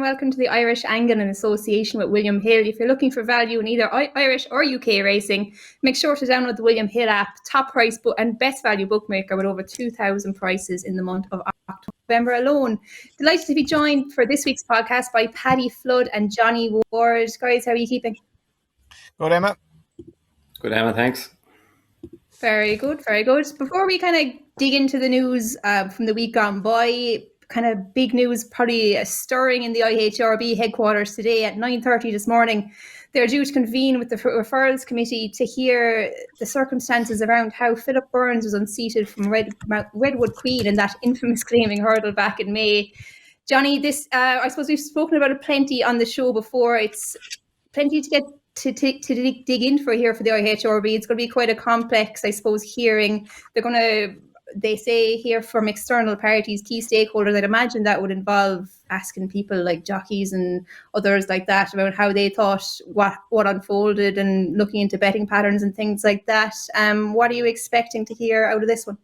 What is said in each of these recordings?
welcome to the Irish Angle in association with William Hill. If you're looking for value in either Irish or UK racing, make sure to download the William Hill app, top price and best value bookmaker with over 2,000 prices in the month of November alone. Delighted to be joined for this week's podcast by Paddy Flood and Johnny Ward. Guys, how are you keeping? Good, Emma. Good, Emma, thanks. Very good, very good. Before we kind of dig into the news from the week gone by, kind of big news, probably stirring in the IHRB headquarters today at 9:30 this morning. They're due to convene with the referrals committee to hear the circumstances around how Philip Burns was unseated from Redwood Queen in that infamous claiming hurdle back in May. Johnny, this I suppose we've spoken about it plenty on the show before. It's plenty to get to dig in for here for the IHRB. It's going to be quite a complex, I suppose, hearing. They say here from external parties, key stakeholders. I'd imagine that would involve asking people like jockeys and others like that about how they thought what unfolded and looking into betting patterns and things like that. What are you expecting to hear out of this one?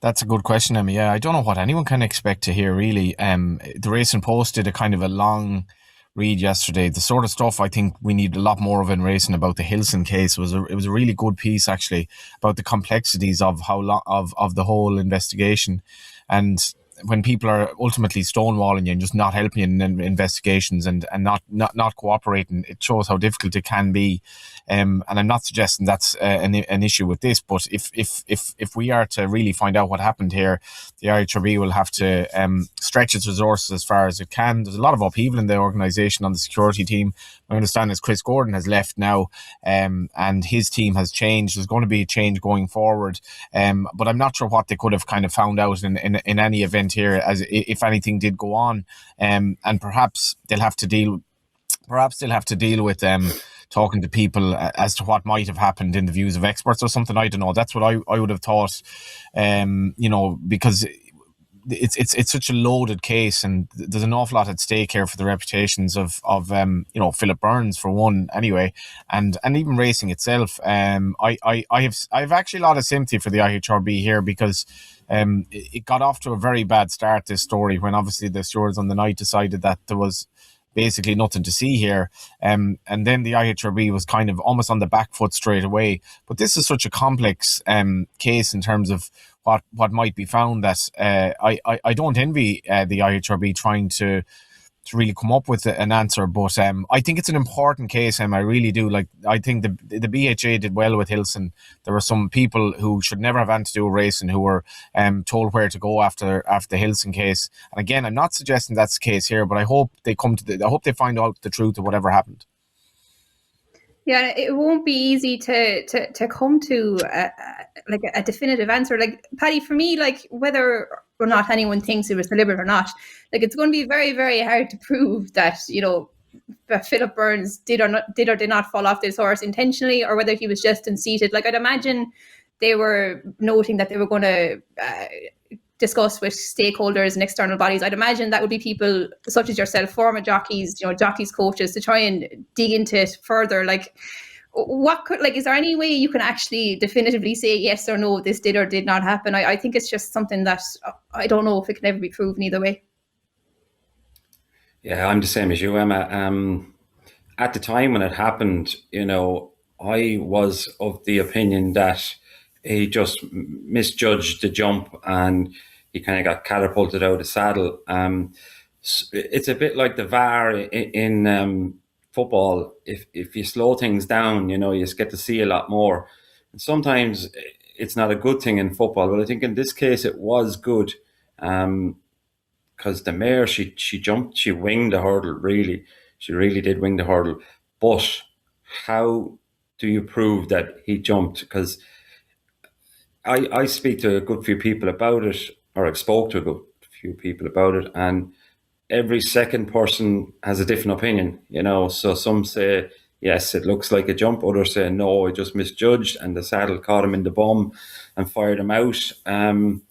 That's a good question, Emma. Yeah, I don't know what anyone can expect to hear, really. The Racing Post did a kind of a long read yesterday. The sort of stuff I think we need a lot more of in racing about the Hilson case. It was a really good piece, actually, about the complexities of of the whole investigation. And when people are ultimately stonewalling you and just not helping you in investigations and not cooperating, it shows how difficult it can be. And I'm not suggesting that's an issue with this, but if we are to really find out what happened here, the IHRB will have to stretch its resources as far as it can. There's a lot of upheaval in the organisation on the security team. My understanding is Chris Gordon has left now, and his team has changed. There's going to be a change going forward, but I'm not sure what they could have kind of found out in any event here, as if anything did go on, and perhaps they'll have to deal with talking to people as to what might have happened in the views of experts or something. I don't know. That's what I would have thought, because it's such a loaded case, and there's an awful lot at stake here for the reputations of Philip Burns, for one, anyway, and even racing itself. I have actually a lot of sympathy for the IHRB here, because it got off to a very bad start, this story, when obviously the stewards on the night decided that there was basically nothing to see here, and then the IHRB was kind of almost on the back foot straight away. But this is such a complex case in terms of what might be found, that I don't envy the IHRB trying to really come up with an answer. But I think it's an important case, I really do. Like, I think the BHA did well with Hilson. There were some people who should never have had to do a racing who were told where to go after the Hilson case. And again, I'm not suggesting that's the case here, but I hope they find out the truth of whatever happened. Yeah, it won't be easy to come to a definitive answer. Like, Paddy, for me, like, whether or not anyone thinks it was deliberate or not, like, it's going to be very, very hard to prove that, that Philip Burns did or did not fall off this horse intentionally, or whether he was just unseated. Like, I'd imagine they were noting that they were going to discuss with stakeholders and external bodies. I'd imagine that would be people such as yourself, former jockeys, jockeys, coaches, to try and dig into it further. Like, is there any way you can actually definitively say yes or no, this did or did not happen? I think it's just something that I don't know if it can ever be proven either way. Yeah, I'm the same as you, Emma. At the time when it happened, I was of the opinion that he just misjudged the jump and he kind of got catapulted out of the saddle. It's a bit like the VAR in football. If you slow things down, you get to see a lot more. And sometimes it's not a good thing in football, but I think in this case it was good, because the mare, she jumped, she winged the hurdle, really. She really did wing the hurdle. But how do you prove that he jumped? Because I speak to a good few people about it, or I've spoke to a good few people about it, and every second person has a different opinion, So some say, yes, it looks like a jump. Others say, no, I just misjudged and the saddle caught him in the bum and fired him out. And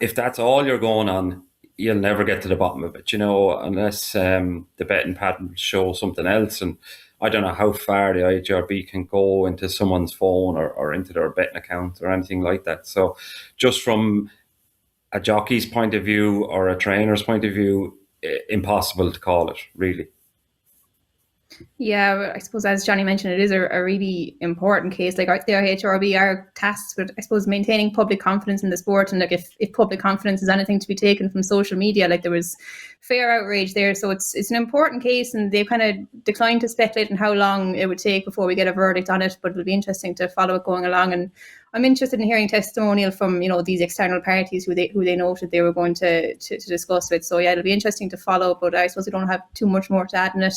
if that's all you're going on, you'll never get to the bottom of it, unless the betting pattern show something else. And I don't know how far the IHRB can go into someone's phone or into their betting account or anything like that. So just from a jockey's point of view or a trainer's point of view, impossible to call it, really. Yeah, I suppose as Johnny mentioned, it is a really important case. Like the IHRB are tasked with, I suppose, maintaining public confidence in the sport. And like if public confidence is anything to be taken from social media, like there was fair outrage there. So it's an important case, and they've kind of declined to speculate on how long it would take before we get a verdict on it. But it'll be interesting to follow it going along. And I'm interested in hearing testimonial from these external parties who they noted they were going to discuss with. So yeah, it'll be interesting to follow. But I suppose we don't have too much more to add in it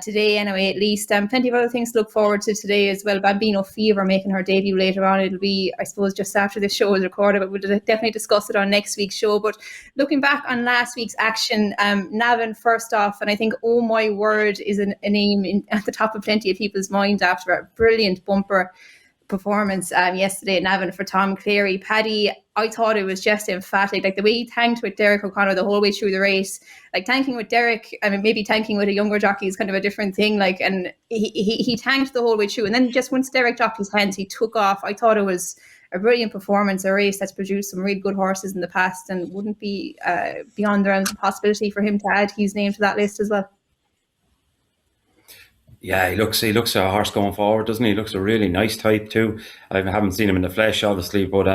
today anyway, at least. Plenty of other things to look forward to today as well. Bambino Fever making her debut later on. It'll be, I suppose, just after this show is recorded, but we'll definitely discuss it on next week's show. But looking back on last week's action, Navan first off, and I think Oh My Word is a name at the top of plenty of people's mind after a brilliant bumper performance yesterday at Navan for Tom Cleary. Paddy, I thought it was just emphatic, like the way he tanked with Derek O'Connor the whole way through the race. Like tanking with Derek, I mean, maybe tanking with a younger jockey is kind of a different thing, like, and he tanked the whole way through, and then just once Derek dropped his hands, he took off. I thought it was a brilliant performance, a race that's produced some really good horses in the past, and wouldn't be beyond the realms of possibility for him to add his name to that list as well. Yeah, he looks a horse going forward, doesn't he? He looks a really nice type too. I haven't seen him in the flesh, obviously, but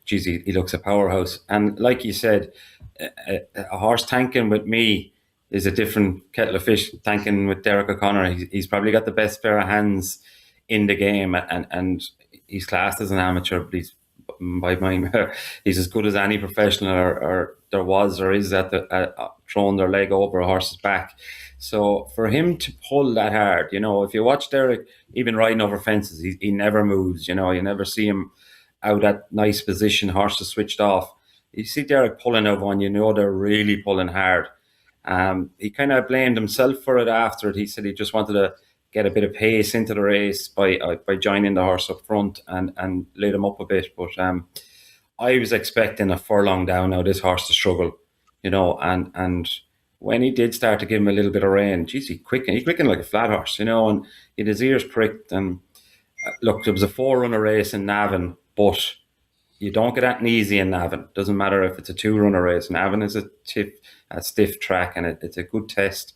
geez, he looks a powerhouse. And like you said, a horse tanking with me is a different kettle of fish. Tanking with Derek O'Connor, he's probably got the best pair of hands in the game, and he's classed as an amateur, but he's as good as any professional or there was or is at throwing their leg over a horse's back. So for him to pull that hard, if you watch Derek, even riding over fences, he never moves. You never see him out at nice position, horses switched off. You see Derek pulling out one, they're really pulling hard. He kind of blamed himself for it after it. He said he just wanted to get a bit of pace into the race by joining the horse up front and lit him up a bit. But I was expecting a furlong down now, this horse to struggle, and when he did start to give him a little bit of rein, geez, he quickened like a flat horse, and he had his ears pricked. And look, it was a 4-runner race in Navan, but you don't get that easy in Navan. Doesn't matter if it's a 2-runner race. Navan is a stiff track, and it's a good test.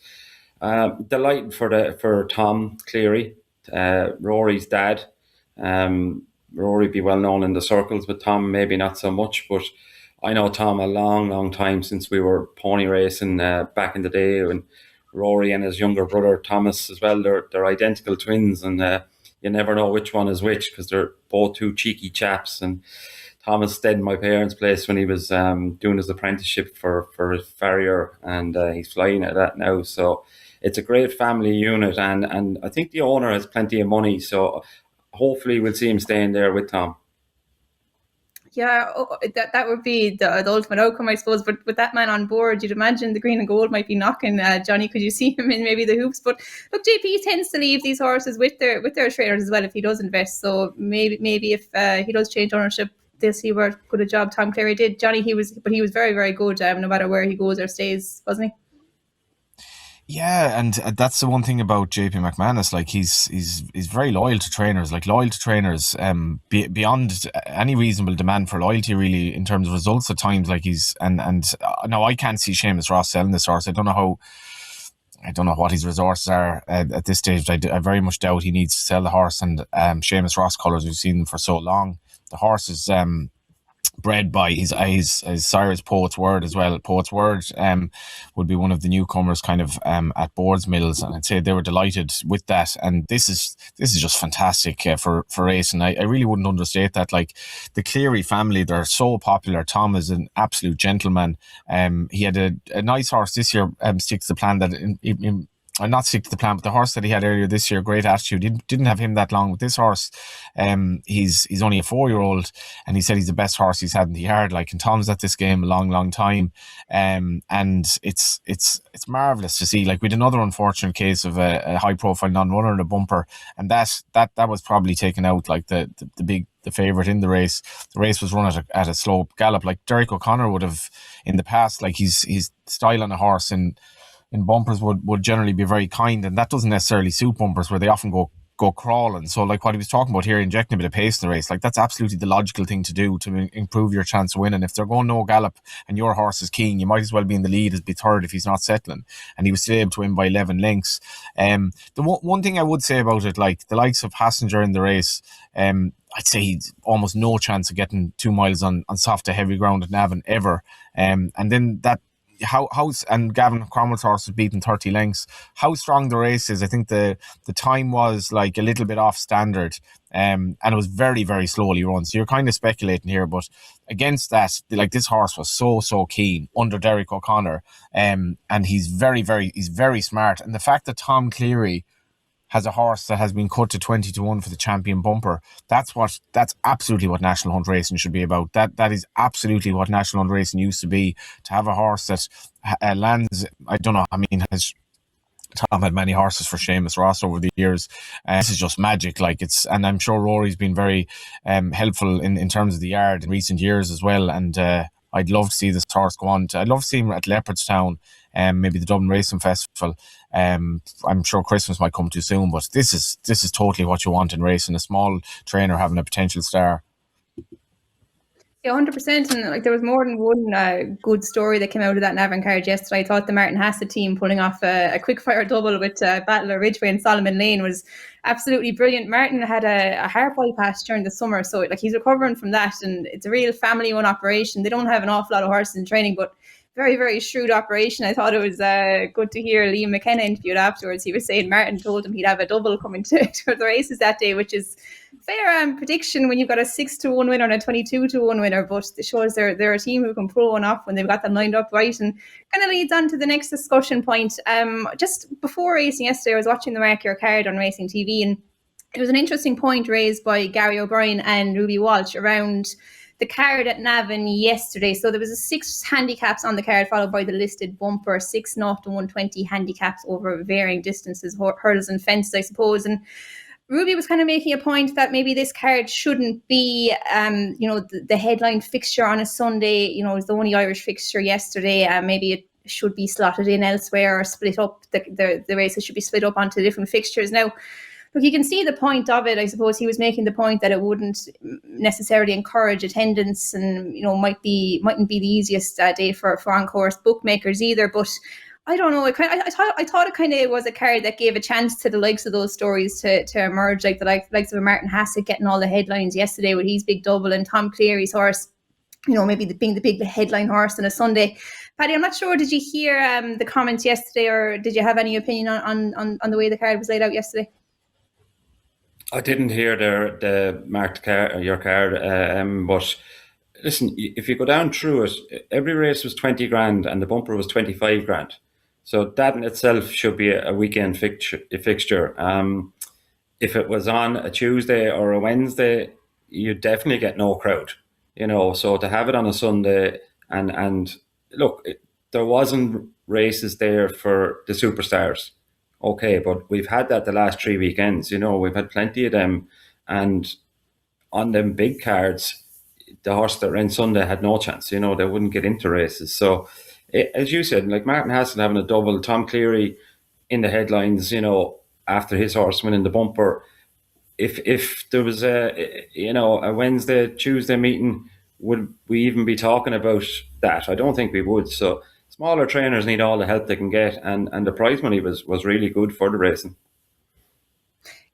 Delighted for Tom Cleary, Rory's dad. Rory be well known in the circles, but Tom maybe not so much. But I know Tom a long, long time since we were pony racing back in the day. And Rory and his younger brother Thomas as well, they're identical twins, and you never know which one is which because they're both two cheeky chaps. And Thomas stayed in my parents' place when he was doing his apprenticeship for his farrier, and he's flying at that now. So it's a great family unit, and I think the owner has plenty of money, so hopefully we'll see him staying there with Tom. Yeah, that would be the ultimate outcome, I suppose. But with that man on board, you'd imagine the green and gold might be knocking. Johnny, could you see him in maybe the hoops? But look, JP tends to leave these horses with their trainers as well if he does invest. So maybe if he does change ownership, they'll see where good a job Tom Cleary did. Johnny, he was very, very good no matter where he goes or stays, wasn't he? Yeah, and that's the one thing about JP McManus. Like he's very loyal to trainers. Like loyal to trainers, beyond any reasonable demand for loyalty, really, in terms of results at times. Like and now I can't see Seamus Ross selling this horse. I don't know what his resources are at this stage. I very much doubt he needs to sell the horse. And Seamus Ross colours, we've seen them for so long. The horse is bred by his sire's Poet's Word as well. Poet's Word would be one of the newcomers kind of at Boards Mills, and I'd say they were delighted with that. And this is just fantastic for racing. I really wouldn't understate that. Like the Cleary family, they're so popular. Tom is an absolute gentleman. He had a nice horse this year, stick to the plan that not stick to the plan, but the horse that he had earlier this year, Great Attitude, didn't have him that long with this horse. He's only a 4-year-old, and he said he's the best horse he's had in the yard. Like, and Tom's at this game a long, long time, and it's marvelous to see. Like, we had another unfortunate case of a high-profile non-runner in a bumper, and that was probably taken out like the favourite in the race. The race was run at a slow gallop. Like Derek O'Connor would have in the past. Like his style on a horse in bumpers would generally be very kind, and that doesn't necessarily suit bumpers where they often go go crawling. So like what he was talking about here, injecting a bit of pace in the race, like that's absolutely the logical thing to do to improve your chance of winning. If they're going no gallop and your horse is keen, you might as well be in the lead as be third if he's not settling. And he was still able to win by 11 lengths. The one thing I would say about it, like the likes of Passenger in the race, I'd say he's almost no chance of getting 2 miles on soft to heavy ground at Navan ever. And then that, and Gavin Cromwell's horse was beaten 30 lengths. How strong the race is, I think the time was like a little bit off standard, and it was very, very slowly run. So you're kind of speculating here, but against that, like this horse was so keen under Derek O'Connor, and he's very smart. And the fact that Tom Cleary has a horse that has been cut to 20-1 for the champion bumper, that's absolutely what National Hunt Racing should be about. That is absolutely what National Hunt Racing used to be, to have a horse that lands, I don't know, I mean, Tom had many horses for Seamus Ross over the years. This is just magic. And I'm sure Rory's been very helpful in terms of the yard in recent years as well. And I'd love to see this horse go on. I'd love to see him at Leopardstown, maybe the Dublin Racing Festival. I'm sure Christmas might come too soon, but this is totally what you want in racing, a small trainer having a potential star. Yeah, 100%. And like there was more than one good story that came out of that Navan card yesterday. I thought the Martin Hassett team pulling off a quick-fire double with Battler Ridgeway and Solomon Lane was absolutely brilliant. Martin had a heart bypass during the summer, so like he's recovering from that, and it's a real family-owned operation. They don't have an awful lot of horses in training, but very, very shrewd operation. I thought it was good to hear Liam McKenna interviewed afterwards. He was saying Martin told him he'd have a double coming to the races that day, which is fair prediction when you've got a 6-1 winner and a 22-1 winner, but it shows they're a team who can pull one off when they've got them lined up right, and kind of leads on to the next discussion point. Just before racing yesterday, I was watching the Mark Your Card on Racing TV, and it was an interesting point raised by Gary O'Brien and Ruby Walsh around the card at Navan yesterday. So there was a 6 handicaps on the card, followed by the listed bumper, 6 0 to 120 handicaps over varying distances, hurdles and fences, I suppose. And Ruby was kind of making a point that maybe this card shouldn't be, the headline fixture on a Sunday. You know, it was the only Irish fixture yesterday. Maybe it should be slotted in elsewhere or split up. The races should be split up onto different fixtures. Now, look, you can see the point of it. I suppose he was making the point that it wouldn't necessarily encourage attendance, and mightn't be the easiest day for on-course bookmakers either. But I don't know. I thought it kind of was a card that gave a chance to the likes of those stories to emerge, like the likes of Martin Hassett getting all the headlines yesterday with his big double, and Tom Cleary's horse, maybe being the big headline horse on a Sunday. Paddy, I'm not sure. Did you hear the comments yesterday, or did you have any opinion on the way the card was laid out yesterday? I didn't hear the marked card, your card, but listen, if you go down through it, every race was 20 grand and the bumper was 25 grand. So that in itself should be a weekend fixture. If it was on a Tuesday or a Wednesday, you'd definitely get no crowd. So to have it on a Sunday and look, there wasn't races there for the superstars. Okay, but we've had that the last 3 weekends. We've had plenty of them, and on them big cards, the horse that ran Sunday had no chance. They wouldn't get into races. So, as you said, like Martin Hassett having a double, Tom Cleary in the headlines, after his horse winning the bumper. If there was a Wednesday, Tuesday meeting, would we even be talking about that? I don't think we would. So smaller trainers need all the help they can get, and the prize money was really good for the racing.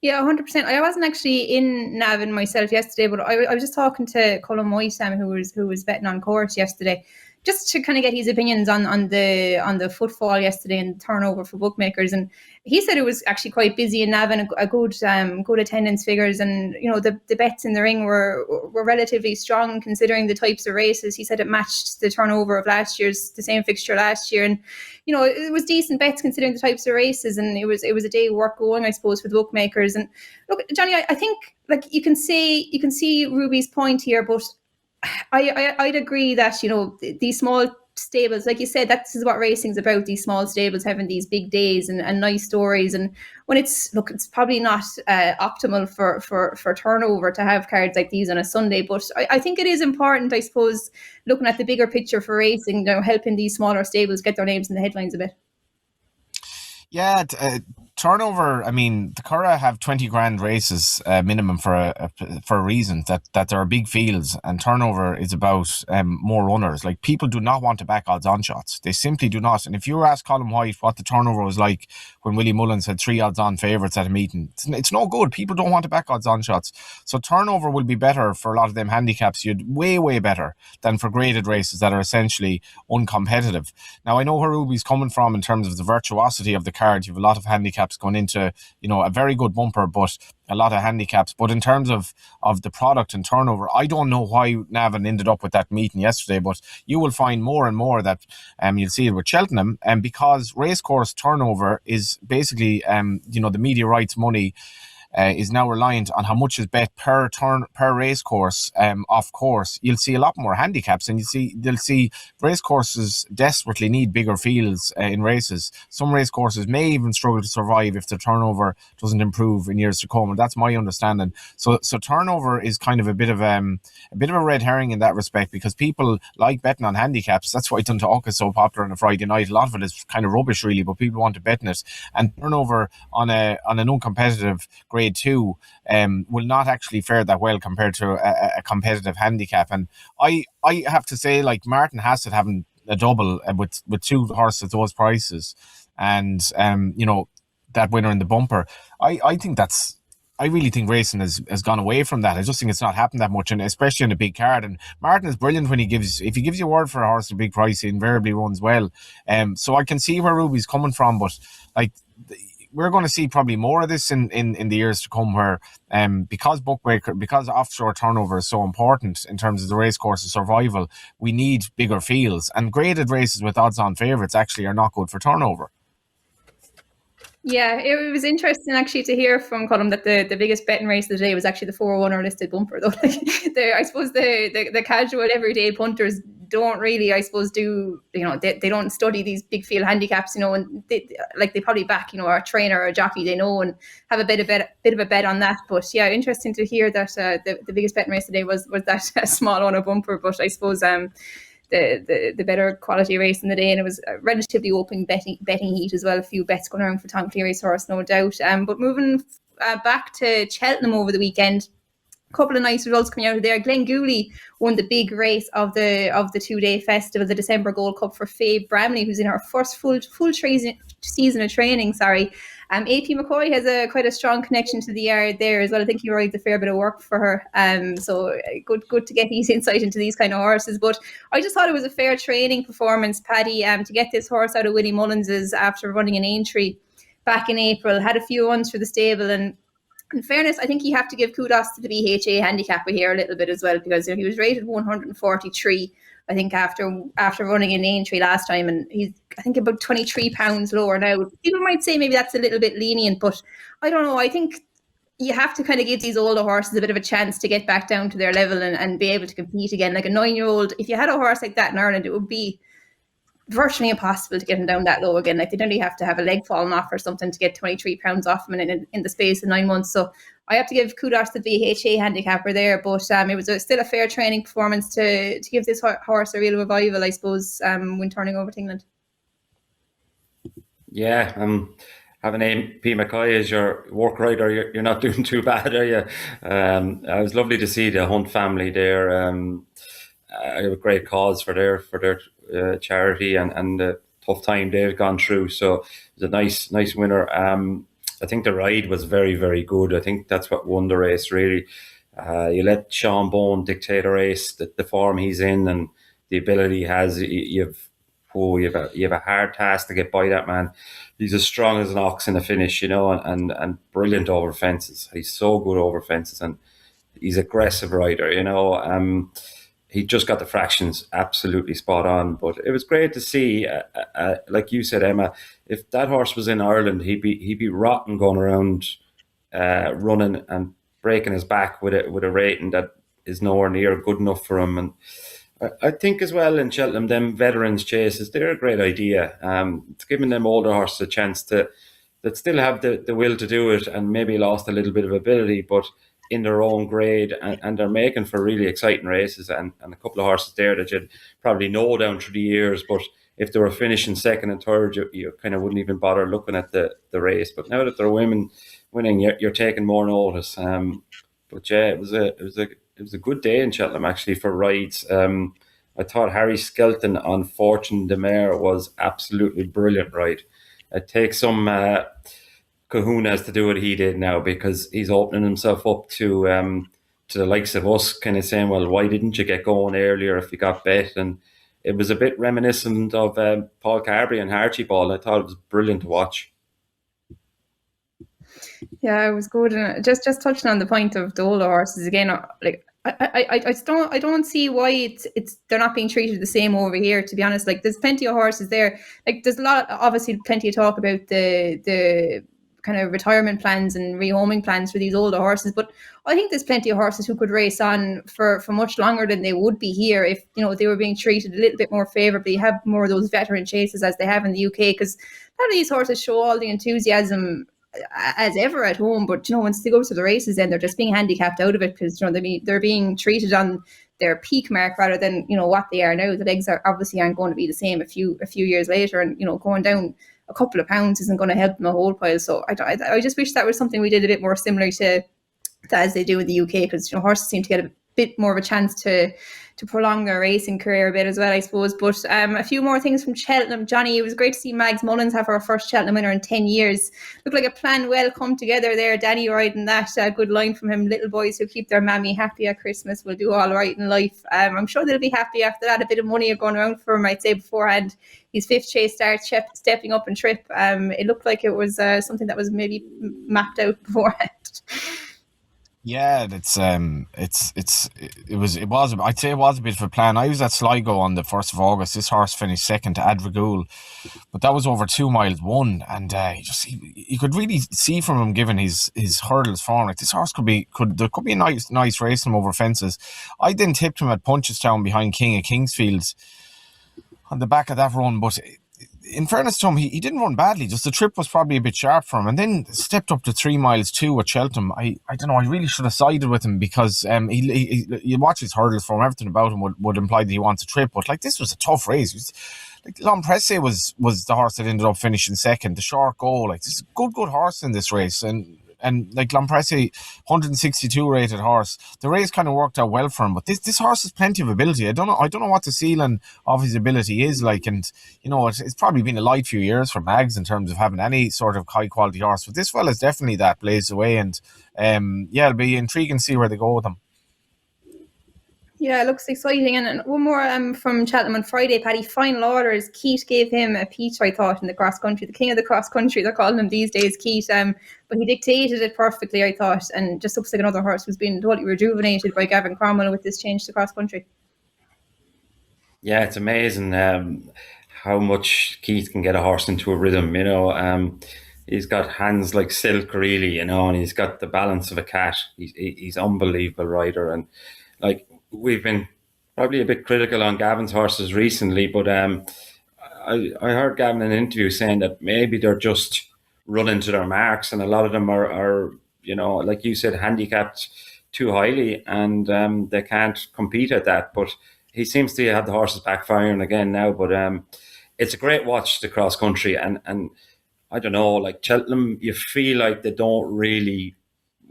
Yeah, 100%. I wasn't actually in Navan myself yesterday, but I was just talking to Colin White, who was betting on course yesterday, just to kind of get his opinions on the footfall yesterday and turnover for bookmakers. And he said it was actually quite busy in Navan, a good attendance figures, and the bets in the ring were relatively strong considering the types of races. He said it matched the turnover of the same fixture last year, and it was decent bets considering the types of races, and it was a day worth going, I suppose, for the bookmakers. And look, Johnny, I think like you can see Ruby's point here, but I'd agree that these small stables, like you said, this is what racing's about. These small stables having these big days and nice stories, and when it's probably not optimal for turnover to have cards like these on a Sunday. But I think it is important, I suppose, looking at the bigger picture for racing, helping these smaller stables get their names in the headlines a bit. Yeah, turnover, I mean, the Curragh have 20 grand races minimum for a reason, that there are big fields, and turnover is about more runners. Like, people do not want to back odds on shots. They simply do not. And if you ask Colin White what the turnover was like when Willie Mullins had 3 odds on favourites at a meeting, it's no good. People don't want to back odds on shots. So turnover will be better for a lot of them handicaps. You'd way better than for graded races that are essentially uncompetitive. Now, I know where Ruby's coming from in terms of the virtuosity of the card. You have a lot of handicaps going into, a very good bumper, but a lot of handicaps. But in terms of the product and turnover, I don't know why Navan ended up with that meeting yesterday, but you will find more and more that you'll see it with Cheltenham, and because racecourse turnover is basically the media rights money is now reliant on how much is bet per race course off course. You'll see a lot more handicaps, and they'll see race courses desperately need bigger fields in races. Some race courses may even struggle to survive if the turnover doesn't improve in years to come, and that's my understanding. So turnover is kind of a bit of a red herring in that respect, because people like betting on handicaps. That's why Dundalk is so popular on a Friday night. A lot of it is kind of rubbish, really, but people want to bet in it. And turnover on an uncompetitive grade 2 will not actually fare that well compared to a competitive handicap. And I have to say, like, Martin Hassett having a double with 2 horses at those prices, and that winner in the bumper, I really think racing has gone away from that. I just think it's not happened that much, and especially in a big card. And Martin is brilliant when if he gives you a word for a horse at a big price, he invariably runs well. So I can see where Ruby's coming from, but like, we're going to see probably more of this in the years to come, where because offshore turnover is so important in terms of the racecourse's survival, we need bigger fields, and graded races with odds on favourites actually are not good for turnover. Yeah, it was interesting actually to hear from Colm that the biggest betting race of the day was actually the 4-1 listed bumper, though. I suppose the casual everyday punters don't really, I suppose, they don't study these big field handicaps, and they probably back, a trainer or a jockey they know and have a bit of a bet on that. But yeah, interesting to hear that the biggest betting race today was that small on a bumper. But I suppose the better quality race in the day, and it was a relatively open betting heat as well. A few bets going around for Tom Cleary's horse, no doubt. But moving back to Cheltenham over the weekend, a couple of nice results coming out of there. Glenn Gooley won the big race of the 2-day festival, the December Gold Cup, for Faye Bramley, who's in her first full season of training. AP McCoy has quite a strong connection to the yard there as well. I think he rides a fair bit of work for her. So good to get his insight into these kind of horses. But I just thought it was a fair training performance, Paddy, to get this horse out of Willie Mullins's after running an Aintree back in April. Had a few runs for the stable, and in fairness, I think you have to give kudos to the BHA handicapper here a little bit as well, because he was rated 143, I think, after running an Aintree last time, and he's, I think, about 23 pounds lower now. People might say maybe that's a little bit lenient, but I don't know. I think you have to kind of give these older horses a bit of a chance to get back down to their level and be able to compete again. Like a 9-year-old, if you had a horse like that in Ireland, it would be virtually impossible to get him down that low again. Like, they'd only have to have a leg falling off or something to get 23 pounds off him in the space of 9 months. So I have to give kudos to the BHA handicapper there, but it was still a fair training performance to give this horse a real revival, I suppose, when turning over to England. Yeah, having AP McCoy as your work rider, you're not doing too bad, are you? It was lovely to see the Hunt family there. I have a great cause for their charity and the tough time they've gone through. So it was a nice winner. I think the ride was very, very good. I think that's what won the race, really. You let Sean Bone dictate a race, the form he's in and the ability he has. You have a hard task to get by that man. He's as strong as an ox in the finish, and brilliant over fences. He's so good over fences, and he's aggressive rider, He just got the fractions absolutely spot on. But it was great to see, like you said, Emma, if that horse was in Ireland, he'd be rotten going around running and breaking his back with a rating that is nowhere near good enough for him. And I think as well in Cheltenham, them veterans chases, they're a great idea. It's giving them older horses a chance that still have the will to do it and maybe lost a little bit of ability, but in their own grade, and they're making for really exciting races, and a couple of horses there that you'd probably know down through the years, but if they were finishing second and third, you kind of wouldn't even bother looking at the race. But now that they're women winning, you're taking more notice. But yeah, it was a good day in Cheltenham actually for rides. I thought Harry Skelton on Fortune de Mare was absolutely brilliant ride. It takes some kahunas to do what he did now, because he's opening himself up to the likes of us, kind of saying, well, why didn't you get going earlier if you got bet? And it was a bit reminiscent of Paul Carberry and Archibald. I thought it was brilliant to watch. Yeah, it was good. And just touching on the point of the older horses again, like I don't see why it's they're not being treated the same over here. To be honest, like there's plenty of horses there. Like there's obviously plenty of talk about the kind of retirement plans and rehoming plans for these older horses, but I think there's plenty of horses who could race on for much longer than they would be here if they were being treated a little bit more favourably, have more of those veteran chases as they have in the UK, because a lot of these horses show all the enthusiasm as ever at home, but once they go to the races, then they're just being handicapped out of it, because they're being treated on their peak mark rather than what they are now. The legs aren't going to be the same a few years later, and going down a couple of pounds isn't going to help them a whole pile. So I just wish that was something we did a bit more similar to as they do in the UK, because horses seem to get a bit more of a chance to prolong their racing career a bit as well, I suppose. But a few more things from Cheltenham. Johnny, it was great to see Mags Mullins have her first Cheltenham winner in 10 years. Looked like a plan well come together there. Danny riding that, good line from him. Little boys who keep their mammy happy at Christmas will do all right in life. I'm sure they'll be happy after that. A bit of money going around for him, I'd say, beforehand. His fifth chase start, stepping up and trip. It looked like it was something that was maybe mapped out beforehand. Yeah, it was. I'd say it was a bit of a plan. I was at Sligo on the 1st of August. This horse finished second to Adrigoul, but that was over 2 miles won, and you could really see from him, given his hurdles form, like this horse there could be a nice racing over fences. I then tipped him at Punchestown behind King of Kingsfields on the back of that run, but in fairness to him, he didn't run badly. Just the trip was probably a bit sharp for him, and then stepped up to 3 miles 2 at Cheltenham. I don't know. I really should have sided with him, because you watch his hurdles from everything about him would imply that he wants a trip. But like, this was a tough race. L'Empresse was the horse that ended up finishing second. The short goal, like, this is a good horse in this race, and like L'Empresse, 162 rated horse. The race kind of worked out well for him, but this horse has plenty of ability. I don't know what the ceiling of his ability is like, and it's probably been a light few years for Mags in terms of having any sort of high quality horse. But this fella's definitely that, blazed away, and it'll be intriguing to see where they go with him. Yeah, it looks exciting. And one more from Cheltenham on Friday, Paddy. Final orders. Keith gave him a peach, I thought, in the cross country. The king of the cross country, they're calling him these days, Keith. But he dictated it perfectly, I thought, and just looks like another horse who's been totally rejuvenated by Gavin Cromwell with this change to cross country. Yeah, it's amazing how much Keith can get a horse into a rhythm. He's got hands like silk, really, and he's got the balance of a cat. He's unbelievable rider, and like, we've been probably a bit critical on Gavin's horses recently, but I heard Gavin in an interview saying that maybe they're just running to their marks, and a lot of them are like you said, handicapped too highly, and they can't compete at that. But he seems to have the horses backfiring again now. But it's a great watch, the cross country, and I don't know, like Cheltenham, you feel like they don't really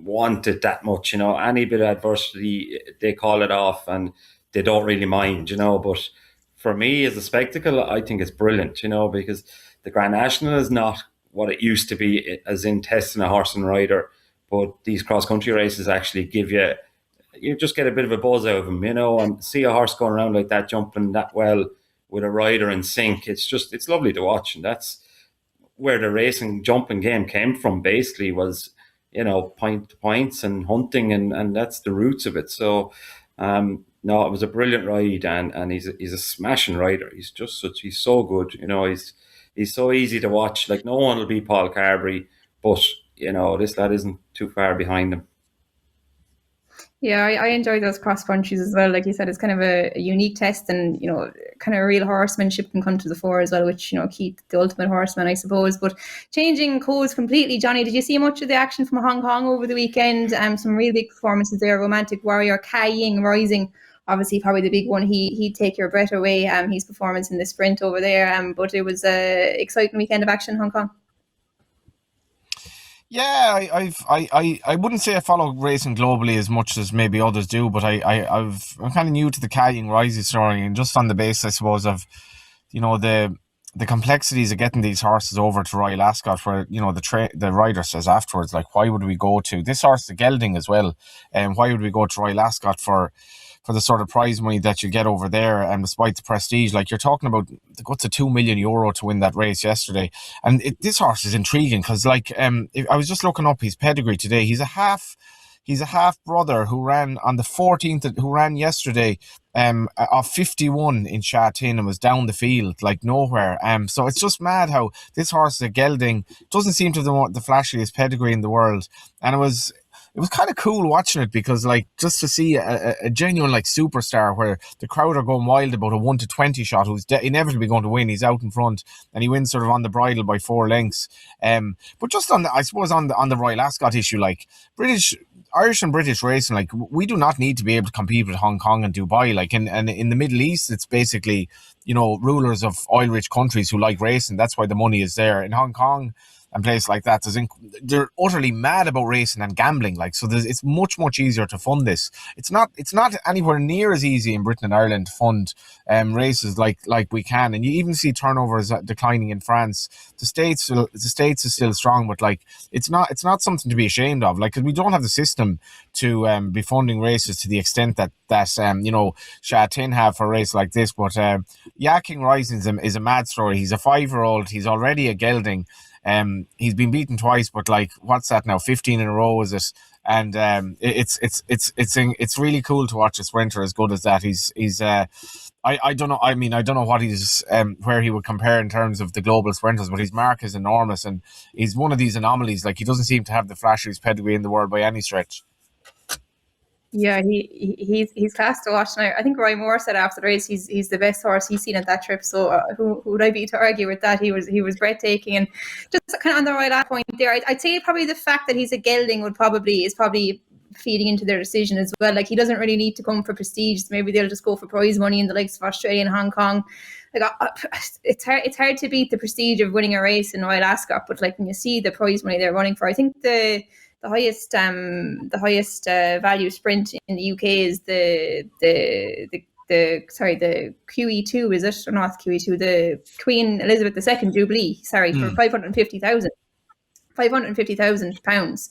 want it that much. Any bit of adversity, they call it off, and they don't really mind. But for me, as a spectacle, I think it's brilliant. Because the Grand National is not what it used to be, as in testing a horse and rider. But these cross country races actually give you just get a bit of a buzz out of them, and see a horse going around like that, jumping that well with a rider in sync. It's lovely to watch, and that's where the racing jumping game came from. Basically, was points and hunting, and that's the roots of it. So no, it was a brilliant ride, and he's a smashing rider. He's so good. He's so easy to watch. Like, no one will be Paul Carberry, but this lad isn't too far behind him. Yeah, I enjoy those cross countries as well. Like you said, it's kind of a unique test, and kind of real horsemanship can come to the fore as well, which Keith, the ultimate horseman, I suppose. But changing codes completely, Johnny, did you see much of the action from Hong Kong over the weekend? Some real big performances there. Romantic Warrior, Kai Ying rising obviously probably the big one. He'd take your breath away. His performance in the sprint over there. But it was a exciting weekend of action in Hong Kong. Yeah, I wouldn't say I follow racing globally as much as maybe others do, but I'm kind of new to the Calling Rising story, and just on the basis, I suppose, of the complexities of getting these horses over to Royal Ascot, where the rider says afterwards, like, why would we go to this horse, the gelding as well, and why would we go to Royal Ascot for the sort of prize money that you get over there, and despite the prestige, like you're talking about, the guts of €2 million to win that race yesterday, and this horse is intriguing because, like, I was just looking up his pedigree today. He's a half brother who ran on the 14th, who ran yesterday, of 51 in Cheltenham, and was down the field like nowhere. So it's just mad how this horse is a gelding, doesn't seem to have the flashiest pedigree in the world, and it was kind of cool watching it, because, like, just to see a genuine, like, superstar where the crowd are going wild about a 1-20 shot who's inevitably going to win. He's out in front and he wins sort of on the bridle by 4 lengths. But just on the Royal Ascot issue, like, Irish and British racing, like, we do not need to be able to compete with Hong Kong and Dubai. Like, and in the Middle East, it's basically, rulers of oil-rich countries who like racing. That's why the money is there. In Hong Kong and places like that, they're utterly mad about racing and gambling. Like, so it's much, much easier to fund this. It's not anywhere near as easy in Britain and Ireland to fund races like we can. And you even see turnovers declining in France. The States is still strong, but, like, it's not something to be ashamed of. Like, 'cause we don't have the system to be funding races to the extent that Cheltenham have for a race like this. But King Rising is a mad story. He's a 5-year-old. He's already a gelding. He's been beaten twice, but, like, what's that now? 15 in a row, is it? And it's really cool to watch a sprinter as good as that. I don't know. I mean, I don't know what where he would compare in terms of the global sprinters, but his mark is enormous, and he's one of these anomalies. Like, he doesn't seem to have the flashiest pedigree in the world by any stretch. Yeah, he's class to watch. And I think Roy Moore said after the race he's the best horse he's seen at that trip. So who would I be to argue with that? He was breathtaking. And just kind of on the right point there, I'd say probably the fact that he's a gelding is probably feeding into their decision as well. Like, he doesn't really need to come for prestige. Maybe they'll just go for prize money in the likes of Australia and Hong Kong. Like, it's hard to beat the prestige of winning a race in Royal Ascot, but, like, when you see the prize money they're running for, I think the highest value sprint in the UK is the QE2, is it, or not QE2, the Queen Elizabeth II Jubilee, for £550,000.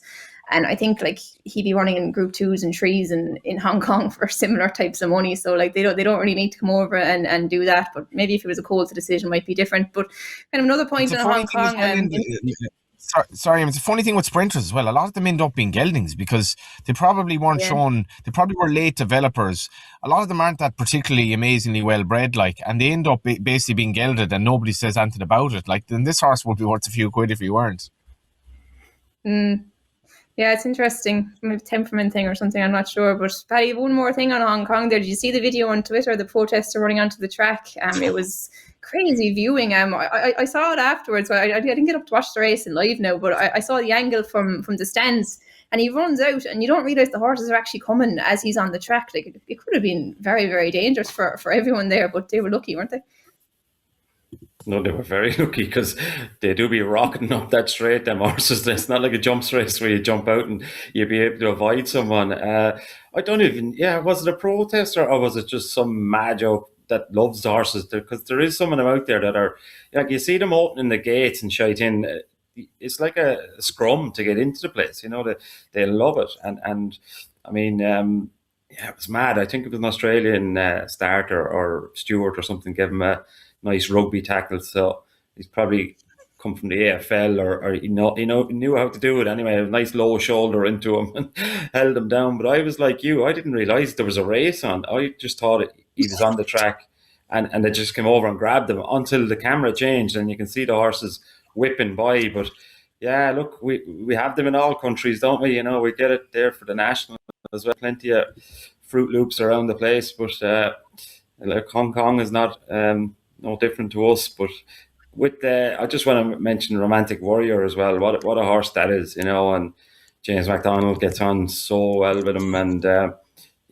And I think, like, he'd be running in Group 2s and 3s in Hong Kong for similar types of money. So, like, they don't really need to come over and do that. But maybe if it was a cold decision, it might be different. But kind of another point in Hong Kong. Sorry, it's a funny thing with sprinters as well. A lot of them end up being geldings because they probably weren't shown. They probably were late developers. A lot of them aren't that particularly amazingly well bred, like, and they end up basically being gelded, and nobody says anything about it. Like, then this horse would be worth a few quid if he weren't. Yeah, it's interesting. Maybe a temperament thing or something, I'm not sure. But Paddy, one more thing on Hong Kong there. Did you see the video on Twitter, the protester running onto the track? It was crazy viewing. I saw it afterwards. I didn't get up to watch the race in live now, but I saw the angle from the stands, and he runs out, and you don't realise the horses are actually coming as he's on the track. Like, it could have been very, very dangerous for everyone there, but they were lucky, weren't they? No, they were very lucky, because they do be rocketing up that straight, them horses. It's not like a jumps race where you jump out and you'll be able to avoid someone. I don't even, was it a protester, or was it just some mad joke that loves the horses? Because there is some of them out there that are, like, you see them opening the gates and shouting. It's like a scrum to get into the place. They love it. And I mean, it was mad. I think it was an Australian starter or steward or something gave him a nice rugby tackle, so he's probably come from the AFL, or he knew how to do it anyway. A nice low shoulder into him and held him down. But I was like you, I didn't realise there was a race on. I just thought he was on the track, and they just came over and grabbed him until the camera changed, and you can see the horses whipping by. But yeah, look, we have them in all countries, don't we? We get it there for the national as well. Plenty of Fruit Loops around the place, but like, Hong Kong is not no different to us. But with I just want to mention Romantic Warrior as well. What a horse that is, and James McDonald gets on so well with him, and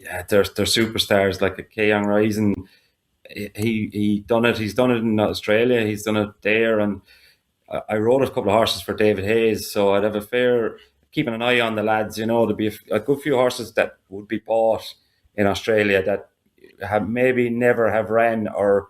yeah, they're superstars like a Keong Rising. He done it. He's done it in Australia. He's done it there, and I rode a couple of horses for David Hayes, so I'd have a fair keeping an eye on the lads. There'd be a good few horses that would be bought in Australia that have maybe never have ran, or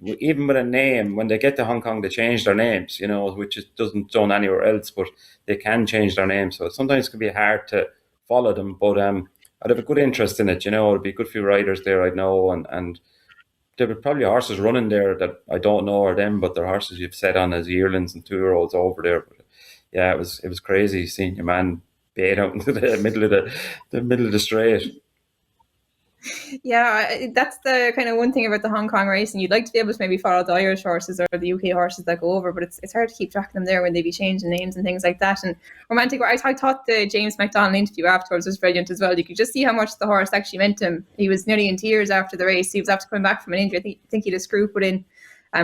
even with a name. When they get to Hong Kong, they change their names. Which doesn't done anywhere else, but they can change their names. So sometimes it can be hard to follow them, but I'd have a good interest in it. There'd be a good few riders there I know, and there were probably horses running there that I don't know are them, but they're horses you've set on as yearlings and 2-year-olds over there. But yeah, it was crazy seeing your man bait out into the middle of the middle of the straight. Yeah, that's the kind of one thing about the Hong Kong racing. You'd like to be able to maybe follow the Irish horses or the UK horses that go over, but it's hard to keep track of them there when they be changing names and things like that. And romantic, I thought the James McDonald interview afterwards was brilliant as well. You could just see how much the horse actually meant to him. He was nearly in tears after the race. He was after coming back from an injury. I think he had a screw put in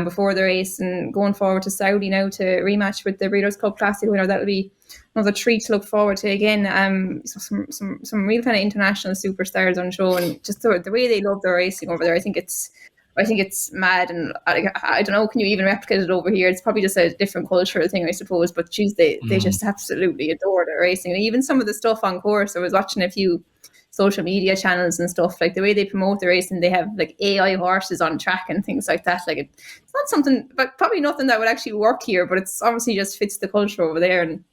before the race, and going forward to Saudi now to rematch with the Breeders' Cup Classic winner. That'll be another treat to look forward to again. So some real kind of international superstars on show, and just the way they love their racing over there. I think it's mad, and I don't know, can you even replicate it over here? It's probably just a different cultural thing, I suppose, but geez, they just absolutely adore their racing. And even some of the stuff on course, I was watching a few social media channels and stuff, like the way they promote the racing, they have like AI horses on track and things like that. Like it's not something, but probably nothing that would actually work here, but it's obviously just fits the culture over there, and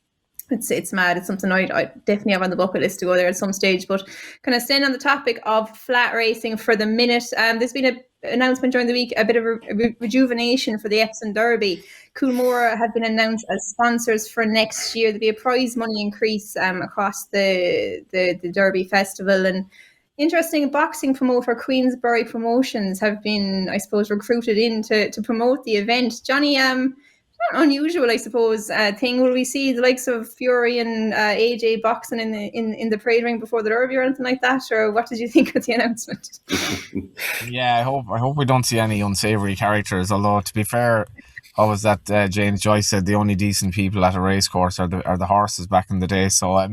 it's mad. It's something I definitely have on the bucket list to go there at some stage. But kind of staying on the topic of flat racing for the minute, there's been an announcement during the week, a bit of a rejuvenation for the Epsom Derby. Coolmore have been announced as sponsors for next year. There'll be a prize money increase across the Derby festival. And interesting, boxing promoter Queensberry Promotions have been, I suppose, recruited in to promote the event. Johnny, unusual, I suppose, thing. Will we see the likes of Fury and AJ boxing in the parade ring before the Derby or anything like that? Or what did you think of the announcement? Yeah, I hope we don't see any unsavoury characters. Although, to be fair, what was that? James Joyce said the only decent people at a race course are the horses back in the day. So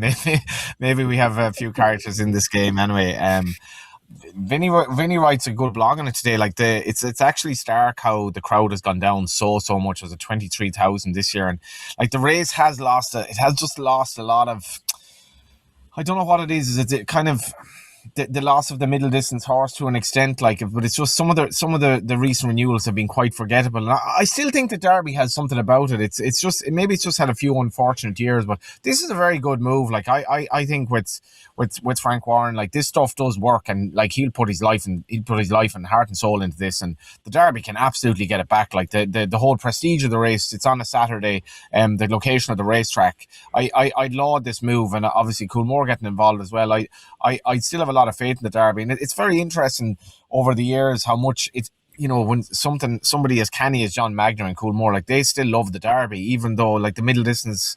maybe we have a few characters in this game anyway. Vinny writes a good blog on it today. Like it's actually stark how the crowd has gone down so much. It was 23,000 this year, and like the race has just lost a lot of. I don't know what it is. Is it kind of the loss of the middle distance horse to an extent, like, but it's just some of the recent renewals have been quite forgettable. And I still think the Derby has something about it. It's just had a few unfortunate years, but this is a very good move. Like I think with Frank Warren, like this stuff does work, and like he'll put his life and heart and soul into this, and the Derby can absolutely get it back. Like the whole prestige of the race, it's on a Saturday, the location of the racetrack. I laud this move, and obviously Coolmore getting involved as well. I still have a lot of faith in the Derby, and it's very interesting over the years how much it's, when somebody as canny as John Magnier and Coolmore, like they still love the Derby, even though like the middle distance,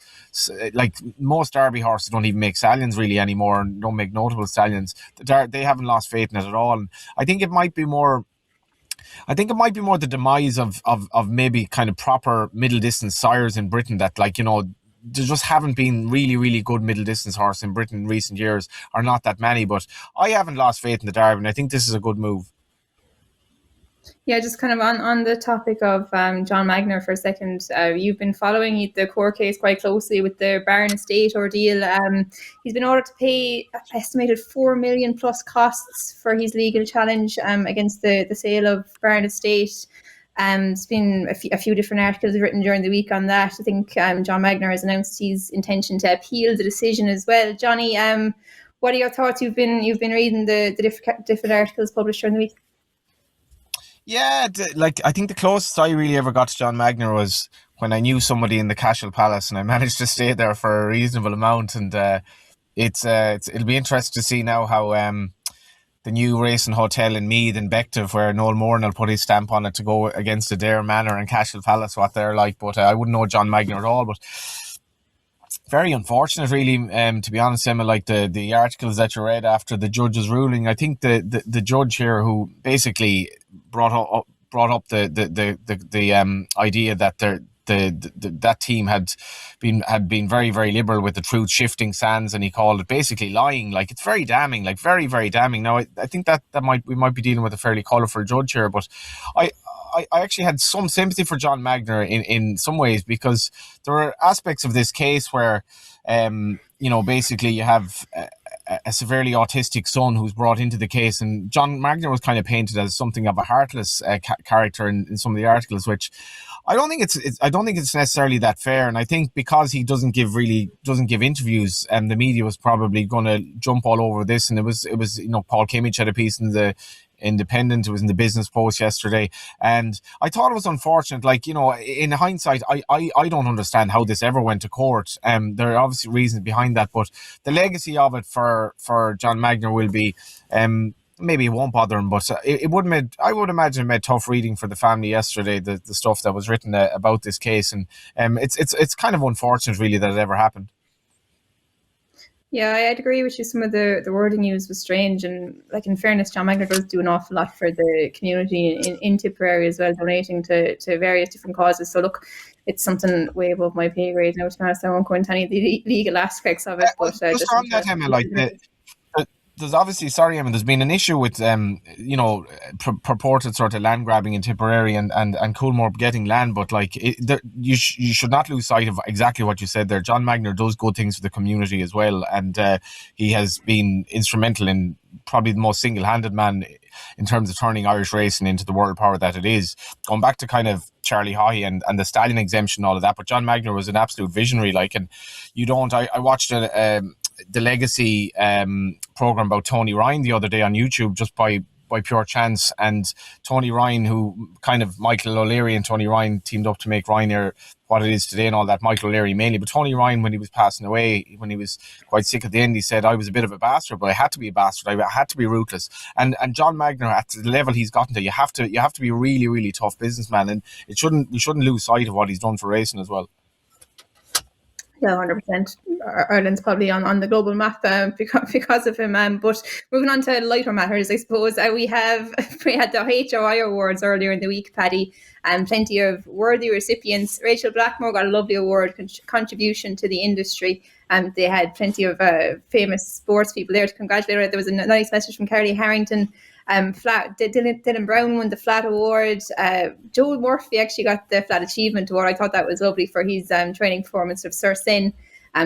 like most Derby horses don't even make stallions really anymore, and don't make notable stallions. They haven't lost faith in it at all, and I think it might be more the demise of maybe kind of proper middle distance sires in Britain that, like, there just haven't been really, really good middle distance horse in Britain in recent years, or not that many. But I haven't lost faith in the Derby, and I think this is a good move. Yeah, just kind of on the topic of John Magnier for a second. You've been following the court case quite closely with the Barron Estate ordeal. He's been ordered to pay an estimated $4 million plus costs for his legal challenge against the sale of Barron Estate. There's been a few different articles written during the week on that. I think John Magnier has announced his intention to appeal the decision as well. Johnny, what are your thoughts? You've been reading the different articles published during the week. Yeah, like I think the closest I really ever got to John Magnier was when I knew somebody in the Cashel Palace, and I managed to stay there for a reasonable amount. And it'll be interesting to see now how the new racing hotel in Meath and Bective, where Noel Moran will put his stamp on it to go against Adair Manor and Cashel Palace, what they're like. But I wouldn't know John Magnier at all. But very unfortunate, really, to be honest, Emma. Like the articles that you read after the judge's ruling, I think the judge here, who basically brought up the idea that that team had been very, very liberal with the truth shifting sands, and he called it basically lying. Like, it's very damning, like very, very damning. Now I think that we might be dealing with a fairly colourful judge here, but I actually had some sympathy for John Magnier in some ways, because there are aspects of this case where basically you have a severely autistic son who's brought into the case, and John Magnier was kind of painted as something of a heartless character in some of the articles, which I don't think it's necessarily that fair. And I think because he doesn't give interviews, and the media was probably going to jump all over this, and it was Paul Kimmage had a piece in the Independent, it was in the Business Post yesterday, and I thought it was unfortunate. Like, in hindsight, I don't understand how this ever went to court. There are obviously reasons behind that, but the legacy of it for John Magnier will be, maybe it won't bother him, but I would imagine it made tough reading for the family yesterday, the stuff that was written about this case, and it's kind of unfortunate really that it ever happened. Yeah, I'd agree with you. Some of the wording used was strange, and like, in fairness, John Magnier does do an awful lot for the community in Tipperary as well, donating to various different causes. So look, it's something way above my pay grade now, to be honest. I won't go into any of the legal aspects of it. But just on that, Emma, there's obviously, sorry, Emma, there's been an issue with purported sort of land grabbing in Tipperary and Coolmore getting land, but like you should not lose sight of exactly what you said there. John Magnier does good things for the community as well, and he has been instrumental in, probably the most single-handed man in terms of turning Irish racing into the world power that it is. Going back to kind of Charlie Haughey and the stallion exemption, all of that, but John Magnier was an absolute visionary. Like, and I watched the Legacy program about Tony Ryan the other day on YouTube, just by pure chance, and Tony Ryan, who kind of Michael O'Leary and Tony Ryan teamed up to make Ryanair what it is today and all that. Michael O'Leary mainly, but Tony Ryan, when he was passing away, when he was quite sick at the end, he said, I was a bit of a bastard, but I had to be a bastard, I had to be ruthless. And John Magnier, at the level he's gotten to, you have to be a really, really tough businessman, and we shouldn't lose sight of what he's done for racing as well. Yeah, 100%. Ireland's probably on the global map because of him. But moving on to lighter matters, I suppose, we had the HRI Awards earlier in the week, Paddy, and plenty of worthy recipients. Rachel Blackmore got a lovely award, contribution to the industry. They had plenty of famous sports people there to congratulate her. There was a nice message from Carly Harrington. Dylan Brown won the Flat Award. Joel Murphy actually got the Flat Achievement Award. I thought that was lovely for his training performance of Sir Sin.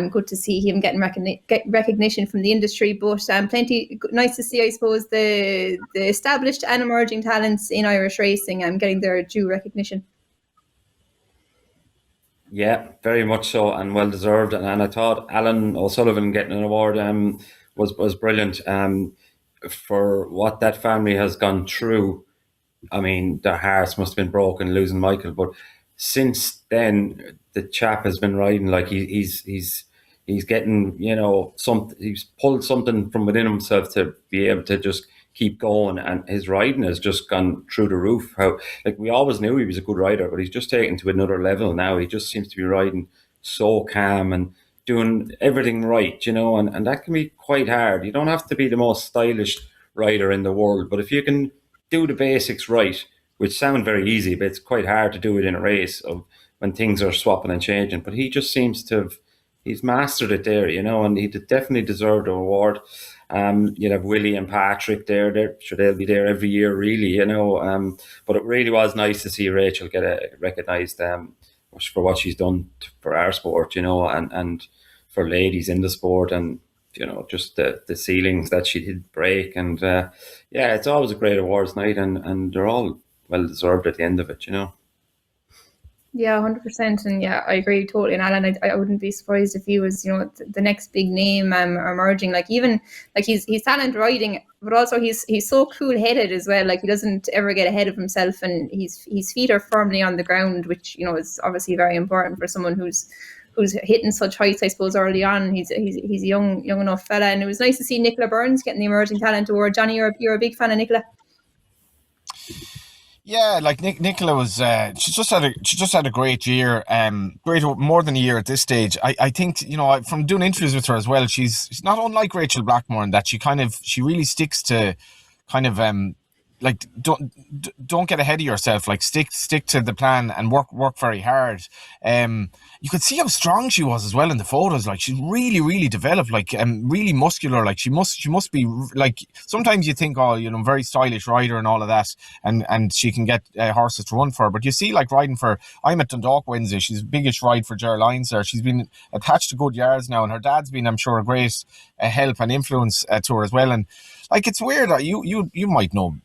Good to see him getting recognition from the industry, but plenty nice to see, I suppose, the established and emerging talents in Irish racing getting their due recognition. Yeah, very much so, and well deserved. And I thought Alan O'Sullivan getting an award was brilliant. For what that family has gone through, I mean, their hearts must have been broken losing Michael. But since then, the chap has been riding like he's getting, he's pulled something from within himself to be able to just keep going, and his riding has just gone through the roof. How, like, we always knew he was a good rider, but he's just taken to another level now. He just seems to be riding so calm and doing everything right, and that can be quite hard. You don't have to be the most stylish rider in the world, but if you can do the basics right, which sound very easy, but it's quite hard to do it in a race of when things are swapping and changing. But he just seems to have, he's mastered it there, and he definitely deserved an award. You'd have Willie and Patrick there. They'll be there every year, really, but it really was nice to see Rachel get recognised for what she's done for our sport, and for ladies in the sport, and just the ceilings that she did break. And it's always a great awards night, and they're all well deserved at the end of it, Yeah, 100%. And yeah, I agree totally. And Alan, I wouldn't be surprised if he was, the next big name emerging. Like, even like he's talent riding, but also he's so cool headed as well. Like, he doesn't ever get ahead of himself, and his feet are firmly on the ground, which is obviously very important for someone who's hitting such heights, I suppose, early on. He's a young enough fella, and it was nice to see Nicola Burns getting the Emerging Talent Award. Johnny, you're a big fan of Nicola. Yeah, like Nicola was, she just had a great year, great, more than a year at this stage. I think, from doing interviews with her as well, she's not unlike Rachel Blackmore in that she really sticks to kind of like don't get ahead of yourself. Like stick to the plan and work very hard. You could see how strong she was as well in the photos. Like she's really developed. Like really muscular. Like she must be like. Sometimes you think, oh, you know, very stylish rider and all of that, and she can get horses to run for her. But you see, like riding for, I'm at Dundalk Wednesday. She's biggish ride for Ger Lyons there. She's been attached to good yards now, and her dad's been, I'm sure, a great help and influence to her as well. And like it's weird. You might know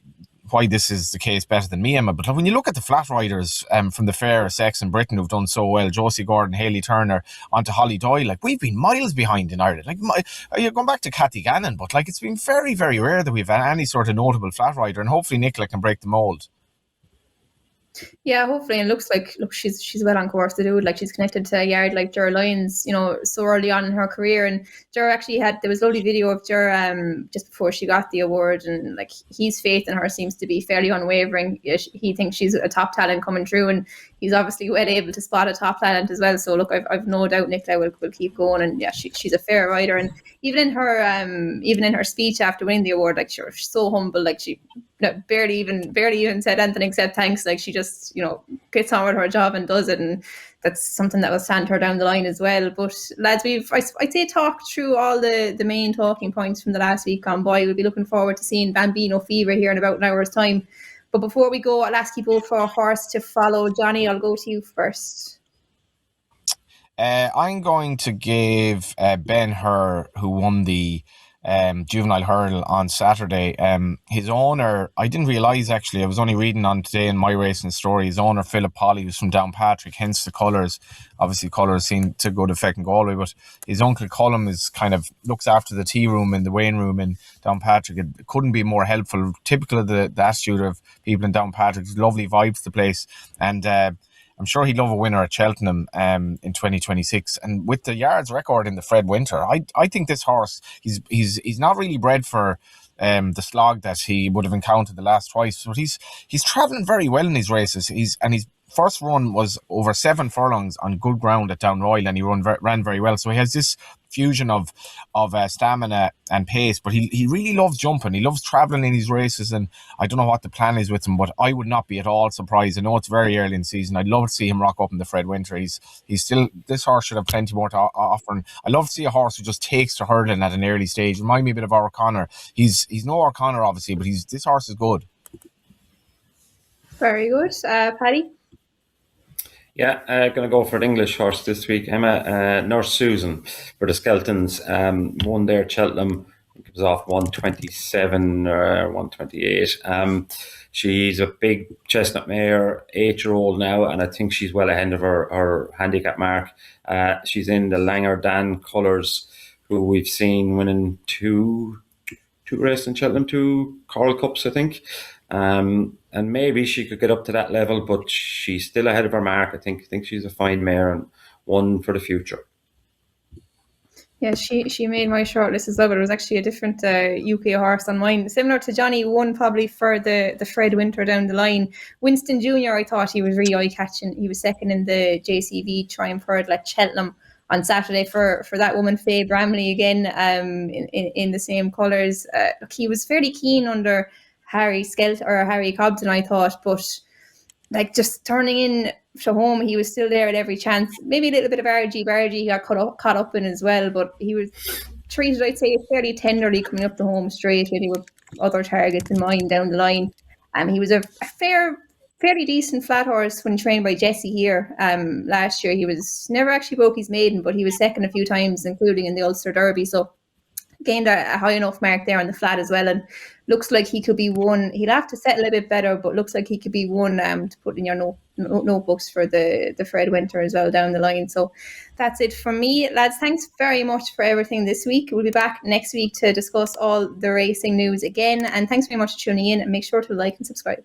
why this is the case better than me, Emma. But when you look at the flat riders from the fair sex in Britain who've done so well, Josie Gordon, Hayley Turner, onto Holly Doyle, like we've been miles behind in Ireland. Like you're going back to Cathy Gannon, but like it's been very rare that we've had any sort of notable flat rider, and hopefully Nicola can break the mould. Yeah, hopefully, and looks like she's well on course to do it. Like she's connected to a yard like Ger Lyons, you know, so early on in her career. And Ger actually there was a lovely video of Ger just before she got the award, and like his faith in her seems to be fairly unwavering. He thinks she's a top talent coming through, and he's obviously well able to spot a top talent as well. So look, I've no doubt Nicola will keep going, and yeah, she's a fair rider. And even in her speech after winning the award, like she's so humble. Like she barely even said anything except thanks. Like she just, you know, gets on with her job and does it, and that's something that will stand her down the line as well. But lads, I'd say talked through all the main talking points from the last week gone by. We'll be looking forward to seeing Bambino Fever here in about an hour's time. But before we go, I'll ask you both for a horse to follow. Johnny, I'll go to you first. I'm going to give Ben Hur, who won the juvenile hurdle on Saturday. His owner, I didn't realise actually, I was only reading on today in my racing story, his owner Philip Polly was from Downpatrick, hence the colours. Obviously colours seem to go to Feck and Galway, but his uncle Colm is kind of looks after the tea room in the weighing room in Downpatrick. It couldn't be more helpful, typical of the attitude of people in Downpatrick. Lovely vibes to the place, and I'm sure he'd love a winner at Cheltenham in 2026. And with the yards record in the Fred Winter, I think this horse, he's not really bred for the slog that he would have encountered the last twice, but he's travelling very well in his races. His first run was over 7 furlongs on good ground at Downroyal, and he ran very well. So he has this fusion of stamina and pace, but he really loves jumping. He loves travelling in his races, and I don't know what the plan is with him, but I would not be at all surprised. I know it's very early in the season. I'd love to see him rock up in the Fred Winter. He's still, this horse should have plenty more to offer. And I love to see a horse who just takes to hurdling at an early stage. Remind me a bit of O'Connor. He's no O'Connor obviously, but this horse is good. Very good. Paddy? Yeah, going to go for an English horse this week, Emma. Nurse Susan for the Skeltons. Won there at Cheltenham. It was off 127 or 128. She's a big chestnut mare, 8-year-old now, and I think she's well ahead of her handicap mark. She's in the Langer Dan colours, who we've seen winning two races in Cheltenham, 2 Coral Cups, I think. And maybe she could get up to that level, but she's still ahead of her mark. I think she's a fine mare and one for the future. Yeah, she made my shortlist as well, but it was actually a different UK horse on mine. Similar to Johnny, one probably for the Fred Winter down the line. Winston Jr., I thought he was really eye-catching. He was second in the JCV Triumph Hurdle at Cheltenham on Saturday for that woman, Faye Bramley, again, in the same colours. Look, he was fairly keen under Harry Cobden, I thought, but like just turning in to home, he was still there at every chance. Maybe a little bit of Bargy he got caught up in as well, but he was treated, I'd say, fairly tenderly coming up to home straight, maybe with other targets in mind down the line. He was a fairly decent flat horse when trained by Jesse here last year. He was never actually broke his maiden, but he was second a few times, including in the Ulster Derby. So gained a high enough mark there on the flat as well, and looks like he could be one. He'll have to settle a bit better, but looks like he could be one to put in your notebooks for the Fred Winter as well down the line. So that's it from me, lads. Thanks very much for everything this week. We'll be back next week to discuss all the racing news again, and thanks very much for tuning in, and make sure to like and subscribe.